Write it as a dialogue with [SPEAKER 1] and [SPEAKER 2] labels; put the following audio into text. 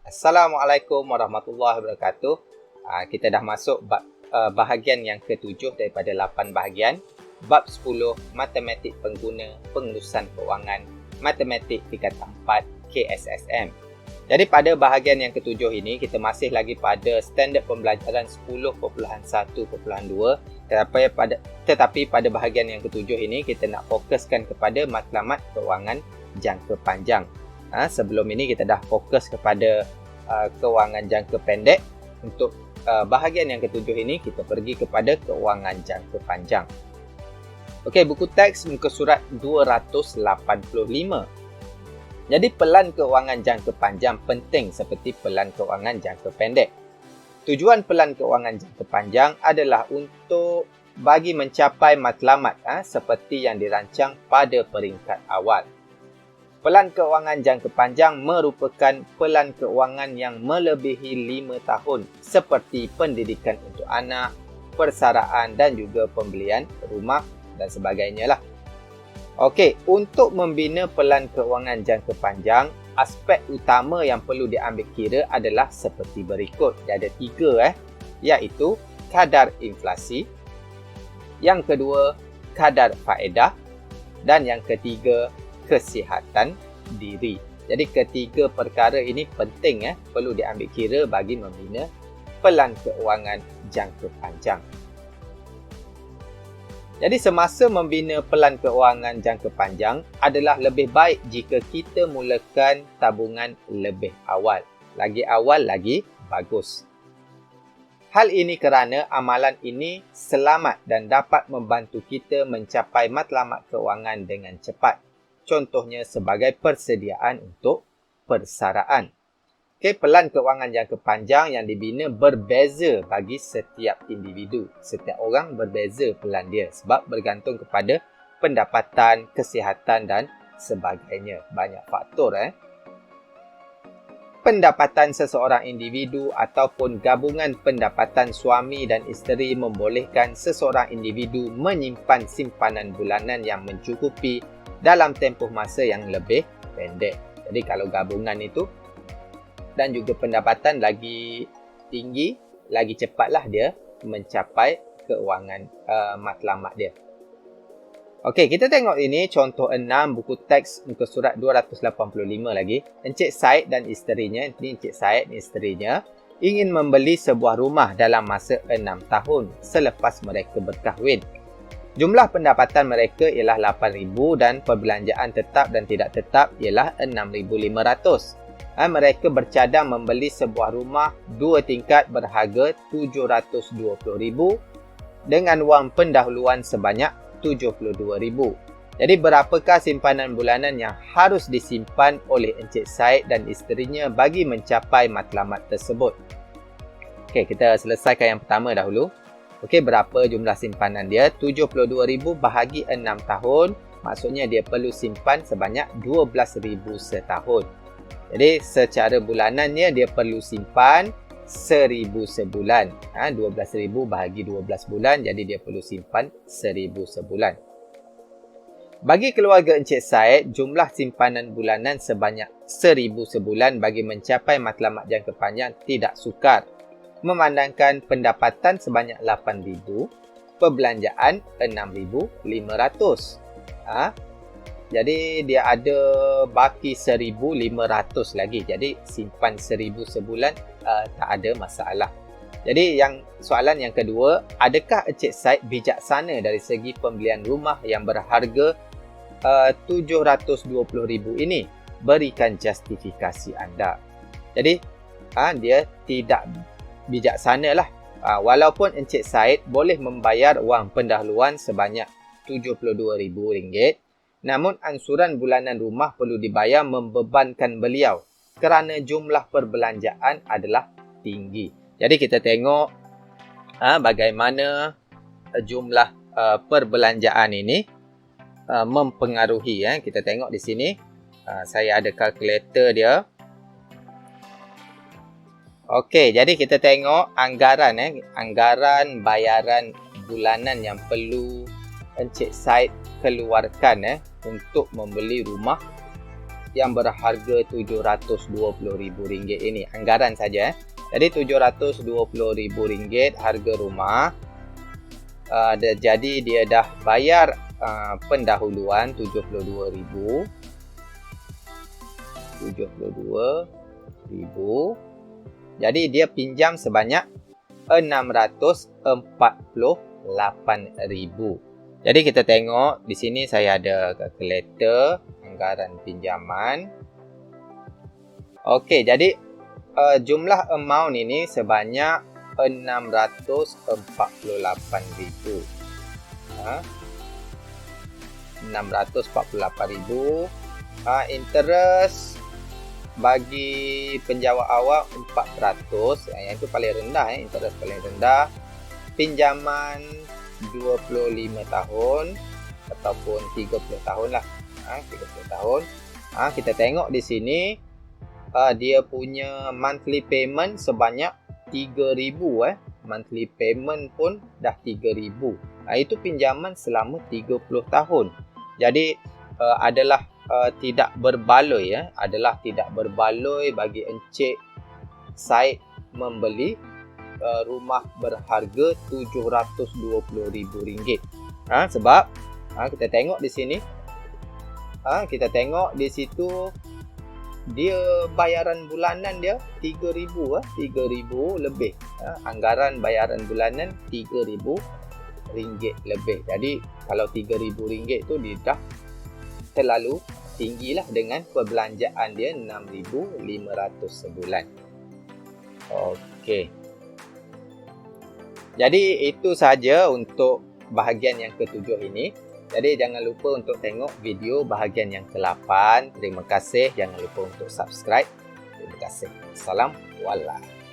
[SPEAKER 1] Assalamualaikum warahmatullahi wabarakatuh. Kita dah masuk bahagian yang ketujuh daripada 8 bahagian. Bab 10, Matematik Pengguna, Pengurusan Kewangan, Matematik Tingkatan 4, KSSM. Jadi pada bahagian yang ketujuh ini, kita masih lagi pada standard pembelajaran 10.1.2. Tetapi pada bahagian yang ketujuh ini, kita nak fokuskan kepada matlamat kewangan jangka panjang. Sebelum ini kita dah fokus kepada kewangan jangka pendek. Untuk bahagian yang ketujuh ini kita pergi kepada kewangan jangka panjang. Okey, buku teks muka surat 285. Jadi pelan kewangan jangka panjang penting seperti pelan kewangan jangka pendek. Tujuan pelan kewangan jangka panjang adalah untuk bagi mencapai matlamat seperti yang dirancang pada peringkat awal. Pelan kewangan jangka panjang merupakan pelan kewangan yang melebihi 5 tahun seperti pendidikan untuk anak, persaraan dan juga pembelian rumah dan sebagainya lah. Okey, untuk membina pelan kewangan jangka panjang, aspek utama yang perlu diambil kira adalah seperti berikut. Dia ada 3 iaitu kadar inflasi, yang kedua kadar faedah dan yang ketiga kesihatan diri. Jadi ketiga perkara ini penting perlu diambil kira bagi membina pelan kewangan jangka panjang. Jadi semasa membina pelan kewangan jangka panjang adalah lebih baik jika kita mulakan tabungan lebih awal. Lagi awal lagi bagus. Hal ini kerana amalan ini selamat dan dapat membantu kita mencapai matlamat kewangan dengan cepat. Contohnya sebagai persediaan untuk persaraan. Okey, pelan kewangan jangka panjang yang dibina berbeza bagi setiap individu. Setiap orang berbeza pelan dia sebab bergantung kepada pendapatan, kesihatan dan sebagainya. Banyak faktor. Pendapatan seseorang individu ataupun gabungan pendapatan suami dan isteri membolehkan seseorang individu menyimpan simpanan bulanan yang mencukupi dalam tempoh masa yang lebih pendek. Jadi kalau gabungan itu dan juga pendapatan lagi tinggi, lagi cepatlah dia mencapai kewangan matlamat dia. Okey, kita tengok ini contoh 6 buku teks muka surat 285 lagi. Encik Said dan isterinya, ini Encik Said dan isterinya ingin membeli sebuah rumah dalam masa 6 tahun selepas mereka berkahwin. Jumlah pendapatan mereka ialah 8,000 dan perbelanjaan tetap dan tidak tetap ialah 6,500. Mereka bercadang membeli sebuah rumah 2 tingkat berharga 720,000 dengan wang pendahuluan sebanyak 72,000. Jadi berapakah simpanan bulanan yang harus disimpan oleh Encik Said dan isterinya bagi mencapai matlamat tersebut? Okey, kita selesaikan yang pertama dahulu. Okey, berapa jumlah simpanan dia? 72,000 bahagi 6 tahun. Maksudnya dia perlu simpan sebanyak 12,000 setahun. Jadi secara bulanannya dia perlu simpan 1,000 sebulan. 12,000 bahagi 12 bulan, jadi dia perlu simpan 1,000 sebulan. Bagi keluarga Encik Said, jumlah simpanan bulanan sebanyak 1,000 sebulan bagi mencapai matlamat jangka panjang tidak sukar. Memandangkan pendapatan sebanyak 8,000, perbelanjaan 6,500. Jadi dia ada baki 1,500 lagi. Jadi simpan 1,000 sebulan tak ada masalah. Jadi soalan yang kedua, adakah Encik Said bijaksana dari segi pembelian rumah yang berharga 720,000 ini? Berikan justifikasi anda. Jadi dia tidak bijaksana lah. Walaupun Encik Said boleh membayar wang pendahuluan sebanyak RM72,000, namun ansuran bulanan rumah perlu dibayar membebankan beliau kerana jumlah perbelanjaan adalah tinggi. Jadi kita tengok bagaimana jumlah perbelanjaan ini mempengaruhi. Kita tengok di sini. Saya ada kalkulator dia. Okey, jadi kita tengok anggaran anggaran bayaran bulanan yang perlu Encik Said keluarkan untuk membeli rumah yang berharga RM720,000 ini. Anggaran saja. Jadi RM720,000 harga rumah. Jadi dia dah bayar pendahuluan RM72,000. Jadi dia pinjam sebanyak RM648,000. Jadi kita tengok di sini saya ada kalkulator anggaran pinjaman. Okey, jadi jumlah amount ini sebanyak RM648,000. 648,000. Interest bagi penjawat awal 4%. Yang itu paling rendah, interest paling rendah. Pinjaman 25 tahun ataupun 30 tahun lah. 30 tahun. Kita tengok di sini dia punya monthly payment sebanyak 3,000. Monthly payment pun dah 3,000. Itu pinjaman selama 30 tahun. Jadi adalah tidak berbaloi adalah tidak berbaloi bagi Encik Said membeli rumah berharga RM720,000. Sebab kita tengok di sini, kita tengok di situ dia bayaran bulanan dia 3,000 3,000 lebih. Anggaran bayaran bulanan RM3,000 lebih. Jadi kalau RM3,000 tu dia dah terlalu tinggilah dengan perbelanjaan dia RM6,500 sebulan. Okey. Jadi itu saja untuk bahagian yang ke-7 ini. Jadi jangan lupa untuk tengok video bahagian yang ke-8. Terima kasih. Jangan lupa untuk subscribe. Terima kasih. Assalamualaikum.